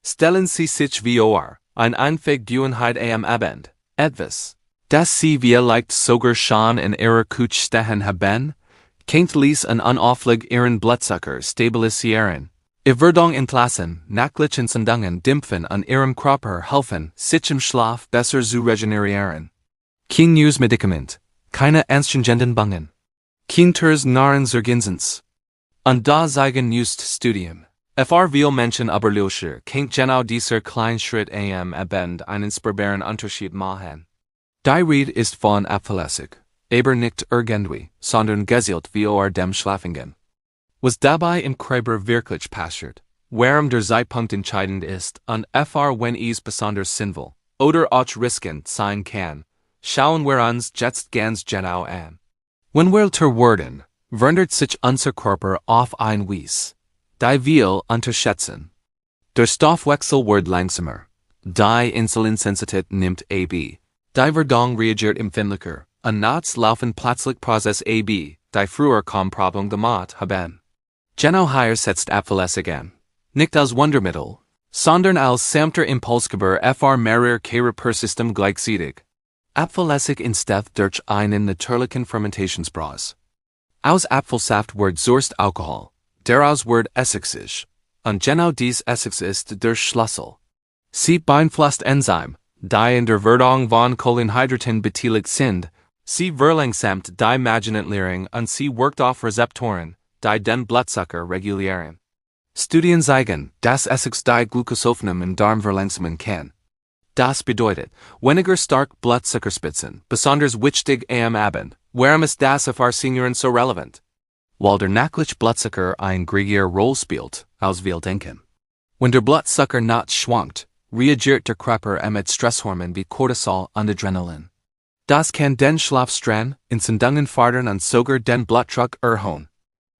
Stellen Sie sich vor, ein Einweg Duenheit am Abend, etwas, das Sie vielleicht sogar schon in Ihrer Küche stehen haben, kennt ließ an unaufleg Ihren Blutzucker stabilisieren. Verdauung entlassen, nächtlichen Entzündungen dämpfen an Ihrem Körper helfen, sich im Schlaf besser zu regenerieren. Kein neues Medikament, keine anstrengenden Bangen. Kein teures Narrenserginsens. Und da zeigen just Studien. Viele Menschen aber löscher, kennt genau dieser Kleinschritt am Abend einen spürbaren Unterschied machen. Die Rede ist von Apfelessig, aber nicht irgendwie, sondern gezielt vor dem Schlafengehen. Was dabei im Körper wirklich passiert, warum der Zeitpunkt entscheidend ist und wenn es besonders sinnvoll oder auch riskant sein kann, schauen wir uns jetzt ganz genau an. Wenn wir werden, wandert sich unser Körper auf ein Weise, die wir unterschätzen. Der Stoffwechsel wird langsamer, die Insulinsensität nimmt ab, die Verdauung reagiert empfindlicher, und nachts laufen plötzlich Prozess ab, die früher kaum Problem gemacht haben. Genau hier setzt Apfelessig an. Nicht als Wundermittel, sondern als sanfter Impulsgeber mehrerer Körpersystem gleichzeitig. Apfelessig entsteht durch einen natürlichen Fermentationsprozess. Aus Apfelsaft wird Sourced Alkohol, daraus wird Essigsäure, und genau dies Essig ist der Schlüssel. Sie beeinflusst Enzyme, die in der Verdauung von Kohlenhydraten beteiligt sind, sie verlangsamt die Magenentleerung und sie wirkt auf Rezeptoren, die den Blutzucker regulieren. Studien zeigen, dass Essig die Glucosaufnahme im Darm verlangsamen kann. Das bedeutet, weniger stark Blutzuckerspitzen, besonders wichtig am Abend. Warum ist das für Senioren so relevant? Weil der nächtliche Blutzucker eine größere Rolle spielt, als wir denken. Wenn der Blutzucker nachts schwankt, reagiert der Körper mit Stresshormonen wie Cortisol und Adrenalin. Das kann den Schlaf stören, Entzündungen fördern und sogar den Blutdruck erhöhen.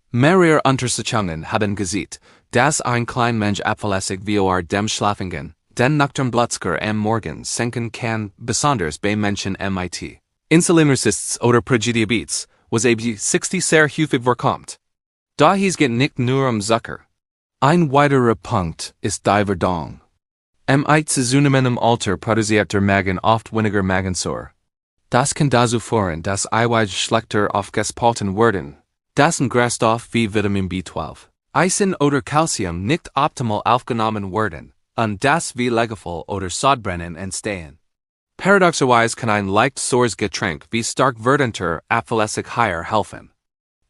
Mehrere Untersuchungen haben gesehen, dass ein kleiner Mensch Apfelessig vor dem Schlafengehen den nocturnen Blutzucker am Morgen senken kann, besonders bei Menschen mit Insulinresistenz oder Prädiabetes, was ab 60 sehr häufig vorkommt. Daher geht nicht nur Zucker. Ein weiterer Punkt ist die Verdauung. Mit zunehmendem Alter produziert der Magen oft weniger Magensäure. Das kann dazu führen, dass Eiweiß schlechter aufgespalten werden. Das Ingressstoff wie Vitamin B12, Eisen oder Calcium nicht optimal aufgenommen werden, und das wie Legevoll oder Sodbrennen entstehen. Paradoxerweise kann ein leicht saures Getränk wie stark werdender Apfelessig hier helfen.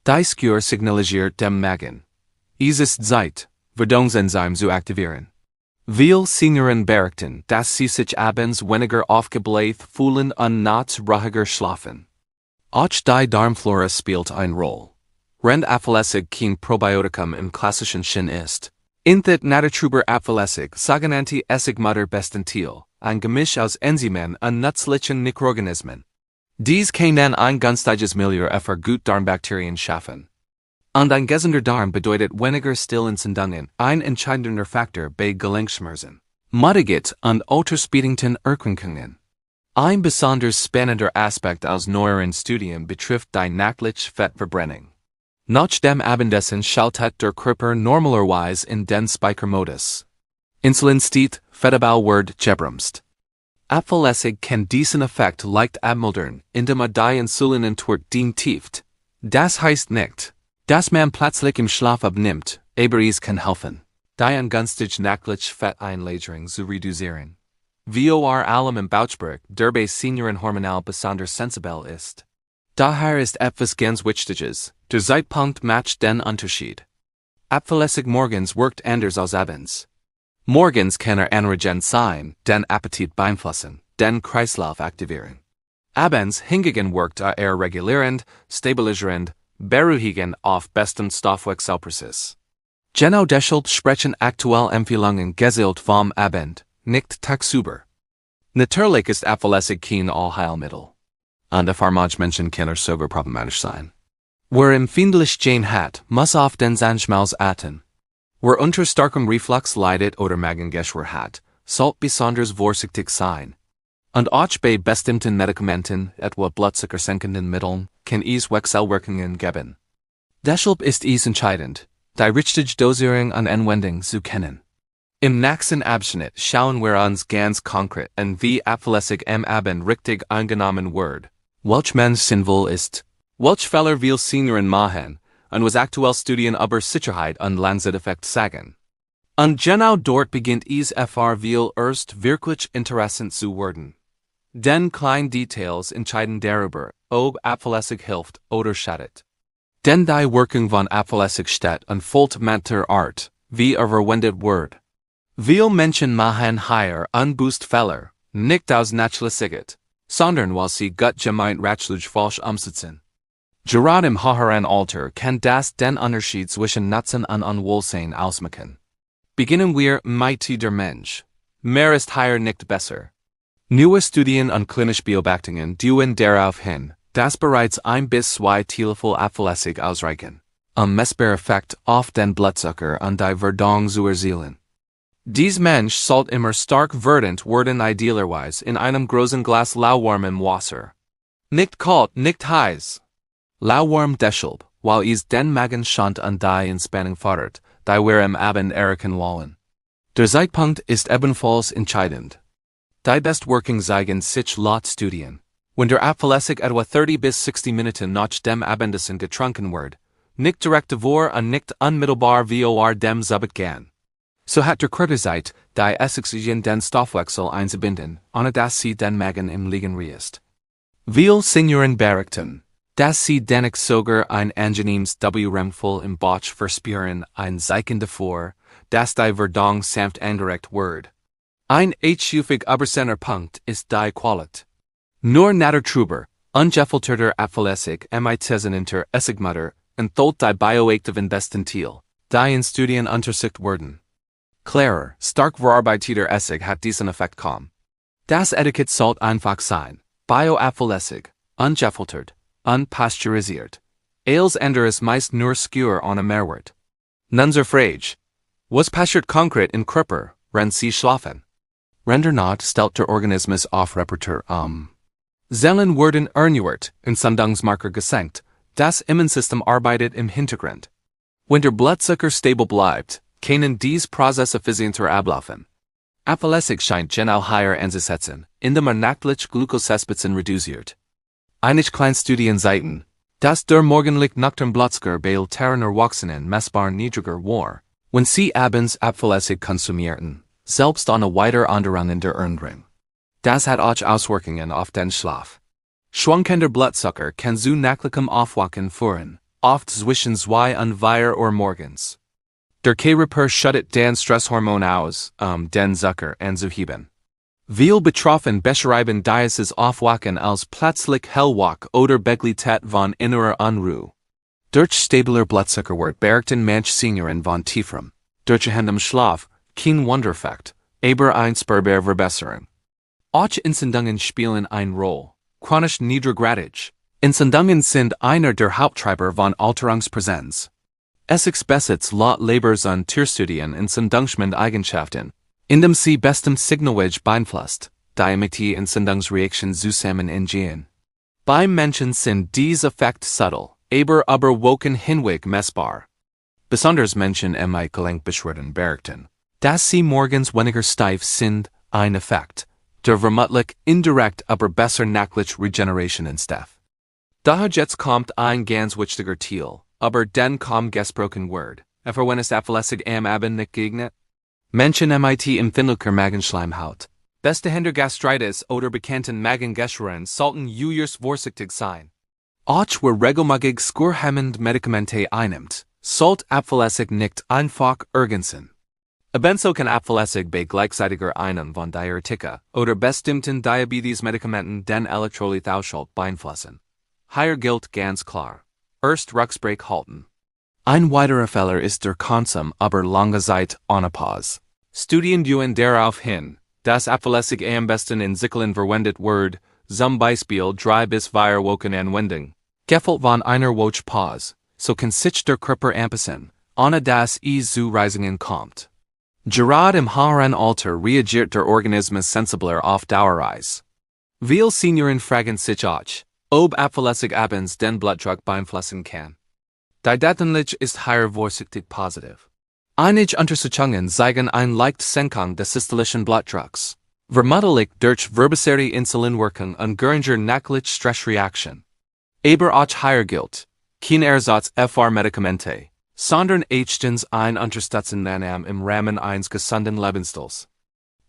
Die Skür signalisiert dem Magen. Es ist Zeit, Verdauungsenzyme zu aktivieren. Viele Senioren berichten, dass sie sich abends weniger aufgebläht fühlen und nachts ruhiger schlafen. Auch die Darmflora spielt eine Rolle. Während Apfelessig kein Probiotikum im klassischen Sinn ist, enthält naturtrüber Apfelessig sogenannte Essigmutterbestantil, ein Gemisch aus Enzymen und nützlichen Mikroorganismen. Dies kann dann ein günstiges Milieu für gut Darmbakterien schaffen. Und ein gesunder Darm bedeutet weniger Stillentzündungen, ein entscheidender Faktor bei Gelenkschmerzen, Müdigkeit und altersbedingten Erkrankungen. Ein besonders spannender Aspekt aus neueren Studien betrifft die nächtliche Fettverbrennung. Nach dem Abendessen schaltet der Körper normalerweise in den Speichermodus. Insulin steht, Fettabbau wird gebremst. Apfelessig kann diesen Effekt leicht abmildern, indem die Insulinentwicklung dämpft. Das heißt nicht, dass man plötzlich im Schlaf abnimmt, aber es kann helfen, die ungünstige nächtliche Fetteinlagerung zu reduzieren. Vor allem im Bauchbereich, der bei Senioren hormonal besonders sensibel ist. Daher ist etwas ganz Wichtiges, der Zeitpunkt macht den Unterschied. Apfelessig morgens wirkt anders als abends. Morgens kann anregend sein, den Appetit beeinflussen, den Kreislauf aktivieren. Abends hingegen wirkt regulierend, stabilisierend, beruhigend auf besten Stoffwechselprozess. Genau deshalb sprechen aktuelle Empfehlungen gezielt vom Abend, nicht tagsüber. Natürlich ist Apfelessig kein Allheilmittel. Und für manche Menschen kann sogar problematisch sein. Wer empfindlich Jane hat, muss auf den Zahnschmalz achten. Wer unter starkem Reflux leidet oder Magengeschwür hat, sollte besonders vorsichtig sein. Und auch bei bestimmten Medikamenten, etwa Blutzuckersenkenden Mitteln, kann es Wechselwirkungen geben. Deshalb ist es entscheidend, die richtige Dosierung und Anwendung zu kennen. Im nächsten Abschnitt schauen wir uns ganz konkret an wie Apfelessig am Abend richtig eingenommen wird. Welch Mensch sinnvoll ist. Welch Fehler will Senioren machen, und was aktuell Studien über Sicherheit und Langzeiteffekt sagen. Und genau dort beginnt es will erst wirklich interessant zu werden. Den kleinen Details entscheiden darüber, ob Apfelessig hilft oder schadet. Denn die Wirkung von Apfelessig steht und fällt mit der Art, wie verwendet wird. Viele Menschen machen hier unbewusst Fehler, nicht aus Nachlässigkeit, sondern weil sie gut gemeint rechtlich falsch umsetzen. Gerade im höheren Alter kann das den Unterschied zwischen Nutzen und Unwohlsein ausmachen. Beginnen wir mit der Mensch. Mehr ist hier nicht besser. Neue Studien und klinische Beobachtungen deuten darauf hin, dass bereits 1 bis 2 Teelöffel Apfelessig ausreichen, messbaren Effekt auf den Blutzucker und die Verdauung zu erzielen. Dies Mensch sollte immer stark werdend werden idealerweise in einem großen Glas lauwarmem Wasser. Nicht kalt, nicht heiß. Lauwarm deshalb, weil es den Magen schont und die Entspannung fördert, die wir am Abend erreichen wollen. Der Zeitpunkt ist ebenfalls entscheidend. Die Bestwirkung zeigen sich laut Studien, wenn der Apfelessig etwa 30 bis 60 Minuten nach dem Abendessen getrunken wird, nicht direkt davor und nicht unmittelbar vor dem Zubettgehen. So hat der Zeit, die Essigsäure den Stoffwechsel einzubinden, ohne dass sie den Magen im Liegen ist. Viele Senioren berichten, dass sie dennoch sogar ein angenehmes Wärmgefühl im Bauch verspüren, ein Zeichen davor, dass die Verdauung sanft angeregt wird. Ein häufig übersehener Punkt ist die Qualität. Nur naturtrüber, ungefilterter Apfelessig inter Essigmutter enthält die bioaktiven Bestandteile, die in Studien untersucht werden. Klarer, stark verarbeiteter Essig hat diesen Effekt kaum. Das Etikett sollte einfach sein, Bio-Apfelessig, ungefiltert, unpasteurisiert. Alles andere ist meist nur Skür ohne Mehrwert. Nunser Frage. Was passiert konkret in Körper, wenn Sie schlafen? Rendernot stellt der Organismus auf Reparatur Zellen werden erneuert, Entzündungsmarker gesenkt, das Immunsystem arbeitet im Hintergrund. Wenn der Blutzucker stabil bleibt, können dies Prozesse effizienter ablaufen. Apfelessig scheint genau hier einzusetzen, indem nächtlich Glukosespitzen reduziert. Einige kleine Studien zeigten, dass der morgendlich nüchtern Blutzucker bei älteren Erwachsenen messbar niedriger war, wenn sie abends Apfelessig konsumierten, selbst ohne weitere Änderungen der Ernährung. Das hat auch Auswirkungen auf den Schlaf. Schwankender Blutzucker kann zu nächtlichem Aufwachen führen, oft zwischen 2 und 4 Uhr morgens. Der Körper schüttet den Stresshormon aus, den Zucker anzuheben. Viele Betroffen beschreiben dieses Aufwachen als plötzlich hellwach oder Begleitet von innerer Unruhe. Durch stabiler Blutzuckerwert berichten manche Senioren von tieferem, durchgehendem Schlaf, kein Wundereffekt, aber eine spürbare Verbesserung. Auch Entzündungen spielen eine Rolle, chronisch niedriggradig. Entzündungen sind einer der Haupttreiber von Alterungspräsenz. Essex besitzt laut Labors und Tierstudien Entzündungseigenschaften, indem sie bestem Signalwege beeinflusst, die mit Entzündungsreaktion zusammen entgehen. Beim Menschen sind diese Effekte subtle, aber überwogen hinweg messbar. Besonders Menschen mit Gelenkbeschwerden berichten, dass sie morgens weniger steif sind, ein Effekt, der vermutlich indirekt aber besser nächtlich Regeneration entsteht. Daher jetzt kommt ein ganz wichtiger Teil, aber den kaum gesprochen wird, wenn es Apfelessig am Abend nicht gegnet. Menschen mit empfindlicher Magenschleimhaut, bestehender Gastritis oder bekannten Magengeschwüren sollten juist vorsichtig sein. Auch wer regelmäßig skurhemmend Medikamente einnimmt, sollte Apfelessig nicht einfach ergänzen. Ebenso kann Apfelessig bei gleichzeitiger Einnahme von Diuretika oder bestimmten Diabetes-Medikamenten den Elektrolythaushalt beeinflussen. Hier gilt ganz klar. Erst Rucksbreak halten. Ein weiterer Fehler ist der Konsum aber lange Zeit ohne Pause. Studien deuten darauf hin, dass Apfelessig am besten in Zyklen verwendet wird, zum Beispiel 3 bis 4 Wochen Anwendung. Gefällt von einer Woche Pause, so kann sich der Körper anpassen, ohne dass es zu Reisungen kommt. Gerade im höheren Alter reagiert der Organismus sensibler auf Dauerreis. Viele Senioren fragen sich auch, ob Apfelessig abends den Blutdruck beeinflussen kann. Die Datenlage ist hier vorsichtig positiv. Einige Untersuchungen zeigen ein leicht Senkung des systolischen Blutdrucks. Vermutlich durch verbesserte Insulinwirkung und geringer nächtliche Stressreaktion. Aber auch hier gilt, kein Ersatz für Medikamente, sondern höchstens ein Unterstützungsmaßnahme im Rahmen eines gesunden Lebensstils.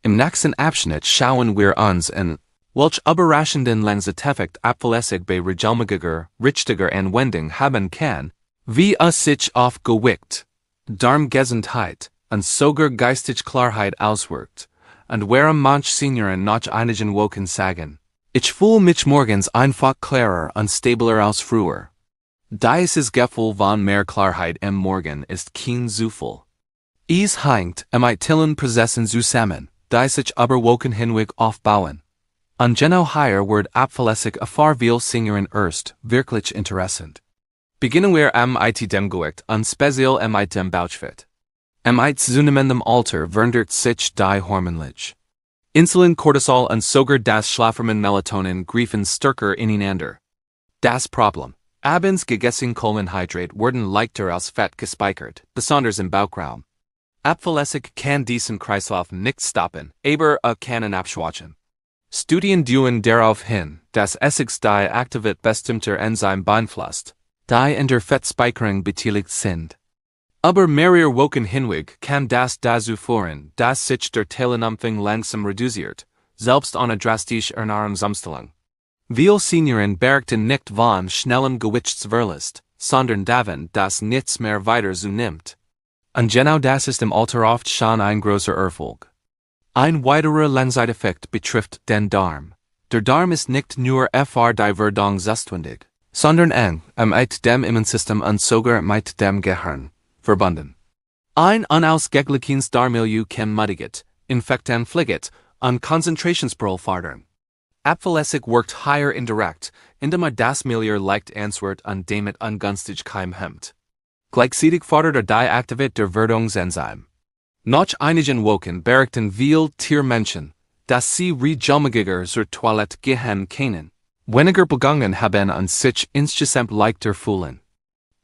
Im nächsten Abschnitt schauen wir uns an, welch überraschenden Langzeiteffekt Apfelessig bei regelmäßiger, richtiger Anwendung haben kann, wie es sich auf Gewicht, Darmgesundheit und sogar geistige Klarheit auswirkt, und warum manche Senioren nach einigen Wochen sagen, ich fühle mich morgens einfach klarer und stabiler als früher. Dieses Gefühl von mehr Klarheit am Morgen ist kein Zufall. Es hängt mit vielen Prozessen zusammen, die sich über Wochen hinweg aufbauen. Und genau hier wird Apfelessig für viele Senioren erst wirklich interessant. Beginnen wir mit dem Gewicht und speziell mit dem Bauchfett. Mit zunehmendem Alter verändert sich die Hormonlage. Insulin, Cortisol und sogar das Schlafhormon Melatonin greifen stärker ineinander. Das Problem: Abends gegessen Kohlenhydrate werden leichter als Fett gespeichert, besonders im Bauchraum. Apfelessig kann diesen Kreislauf nicht stoppen, aber kann ihn abschwächen. Studien deuten darauf hin, dass Essigs die Aktivität bestimmter Enzyme beeinflusst, die in der Fettspeicherung beteiligt sind. Aber mehrere Wochen hinweg kann das dazu führen, dass sich der Teilnahmefang langsam reduziert, selbst ohne drastische Ernährungsumstellung. Viele Senioren berichten nicht von schnellem Gewichtsverlust, sondern davon, dass nichts mehr weiter zunimmt. Und genau das ist im Alter oft schon ein großer Erfolg. Ein weiterer Langzeiteffekt betrifft den Darm. Der Darm ist nicht nur für die Verdauung zuständig, sondern eng mit dem Immunsystem und sogar mit dem Gehirn verbunden. Ein unausgeglichenes Darmmilieu kann Müdigkeit, Infekten pflegt und Konzentrationsprobleme fördern. Apfelessig wirkt hier indirekt, indem das Milieu leicht answert und damit Ungünstigkeit hemmt. Gleichzeitig fördert die Aktivität der Verdauungsenzyme. Nach einigen Wochen berichten viele Menschen, dass sie regelmäßiger zur Toilette gehen können, weniger begangen haben und sich insgesamt leichter fühlen.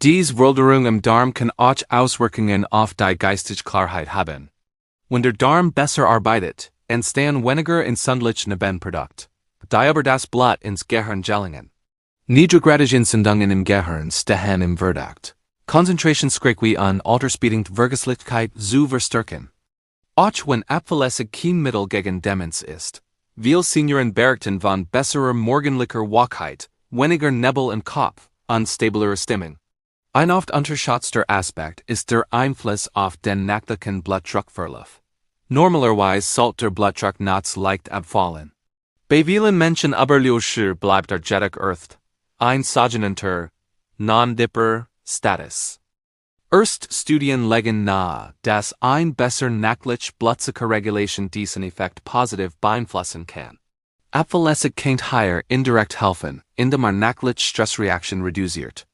Diese Veränderung im Darm kann auch Auswirkungen auf die geistige Klarheit haben. Wenn der Darm besser arbeitet, entstehen weniger entzündliche Nebenprodukte, die über das Blut ins Gehirn gelangen. Niedriggradige Entzündungen im Gehirn stehen im Verdacht, Konzentrationsschwäche und altersbedingt Vergesslichkeit zu verstärken. Auch wenn Apfelessig kein Mittel gegen Demenz ist, viele Senioren berichten von besserer morgendlicher Wachheit, weniger Nebel im Kopf und stabilerer Stimmung. Ein oft unterschätzter Aspekt ist der Einfluss auf den nächtlichen Blutdruckverlauf. Normalerweise sollte der Blutdruck nachts leicht abfallen. Bei vielen Menschen überlöscher bleibt jedoch ein sogenannter Non-Dipper-Status. Studien legen nahe, dass ein besser nächtliche Blutzuckerregulation diesen Effekt positiv beeinflussen kann. Apfelessig kann hier indirekt helfen, indem nächtliche Stressreaktion reduziert.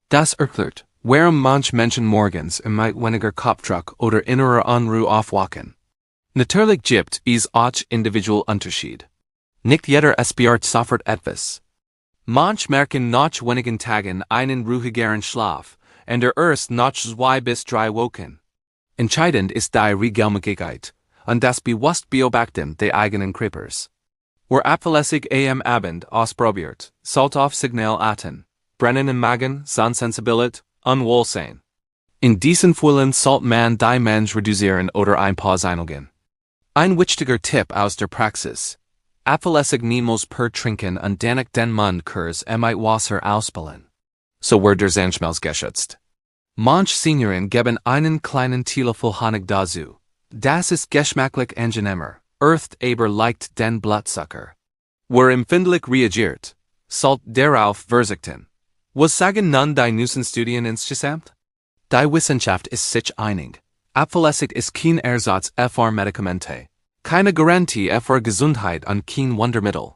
Das erklärt, warum manche Menschen morgens mit weniger Kopfdruck oder innerer Unruhe aufwachen. Natürlich gibt es auch individuelle Unterschied. Nicht jeder aspirt sofort etwas. Manche merken nach wenigen Tagen einen ruhigeren Schlaf, und erst nach 2 bis 3 Wochen. Entscheidend ist die Regelmäßigkeit und das bewusste Beobachten der eigenen Körpers. Wer Apfelessig am Abend ausprobiert, sollte auf Signal achten. Brennen im Magen, Sonnensensibilität, Unwohlsein. In diesen Fällen sollte man die Menge reduzieren oder ein Pause einlegen. Ein wichtiger Tipp aus der Praxis: Apfelessig niemals per trinken und danach den Mund kurz mit Wasser ausspülen. So wird der Zahnschmelz geschützt. Manche Senioren geben einen kleinen Teelöffel Honig dazu. Das ist geschmacklich angenehmer, aber leicht den Blutzucker. Wer empfindlich reagiert, sollte darauf verzichten. Was sagen nun die neuesten Studien insgesamt? Die Wissenschaft ist sich einig. Apfelessig ist kein Ersatz für Medikamente, keine Garantie für Gesundheit und kein Wundermittel.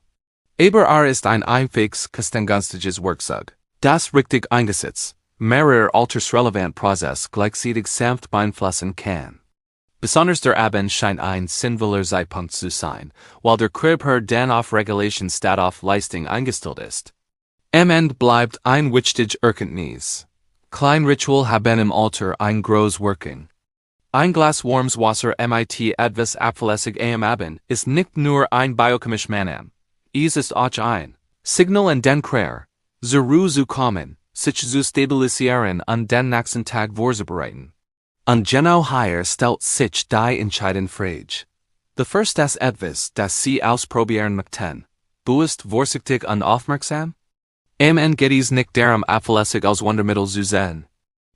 Aber ist ein einfaches, kostengünstiges Werkzeug, das richtig eingesetzt, mehrere altersrelevant Prozesse gleichzeitig sanft beeinflussen kann. Besonders der Abend scheint ein sinnvoller Zeitpunkt zu sein, weil der Körper dann auf Regulation statt auf Leistung eingestellt ist. Am Ende bleibt ein wichtiges Erkenntnis. Klein Ritual haben im Alter ein großes Wirkung. Ein Glas warmes Wasser mit etwas Apfelessig am Abend ist nicht nur ein biochemisch Manam. Es ist auch ein Signal an den Kräher, zur Ruhe zu kommen, sich zu stabilisieren und den nächsten Tag vorzubereiten. Und genau hier stellt sich die entscheidende Frage. The first das etwas, das Sie ausprobieren möchten, bewusst vorsichtig und aufmerksam? Am Ende geht es nicht darum, Apfelessig als Wundermittel zu sehen.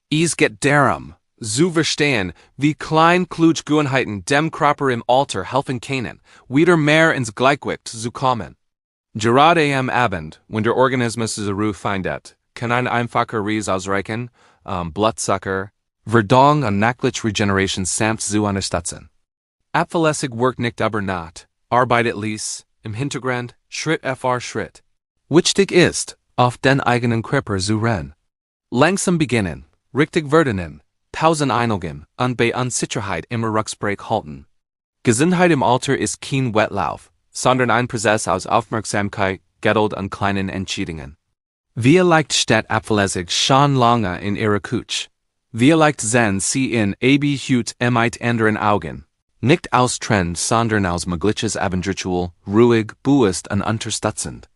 Es geht darum, zu verstehen, wie klein kluge Gewohnheiten dem Körper im Alter helfen können, wieder mehr ins Gleichgewicht zu kommen. Gerade am Abend, wenn der Organismus zur Ruhe findet, kann ein einfacher Ries ausreichen, Blutzucker, Verdauung und nächtliche Regeneration samt zu unterstützen. Apfelessig wirkt nicht über Nacht, arbeitet ließ, im Hintergrund, Schritt für Schritt. Wichtig ist, auf den eigenen Körper zu rennen. Langsam beginnen, richtig werden, Pausen einlegen und bei Unsicherheit immer Rücksicht halten. Gesundheit im Alter ist kein Wettlauf, sondern ein Prozess aus Aufmerksamkeit, Geduld und kleinen Entscheidungen. Vielleicht steht Apfelessig schon lange in ihrer Küche. Vielleicht sehen Sie in Abend mit anderen Augen. Nicht aus Trend, sondern aus mögliches Abendritual, ruhig, bewusst und unterstützend.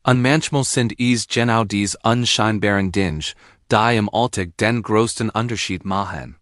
Und manchmal sind es genau dies unscheinbaren Dinge, die im Alltag den größten Unterschied machen.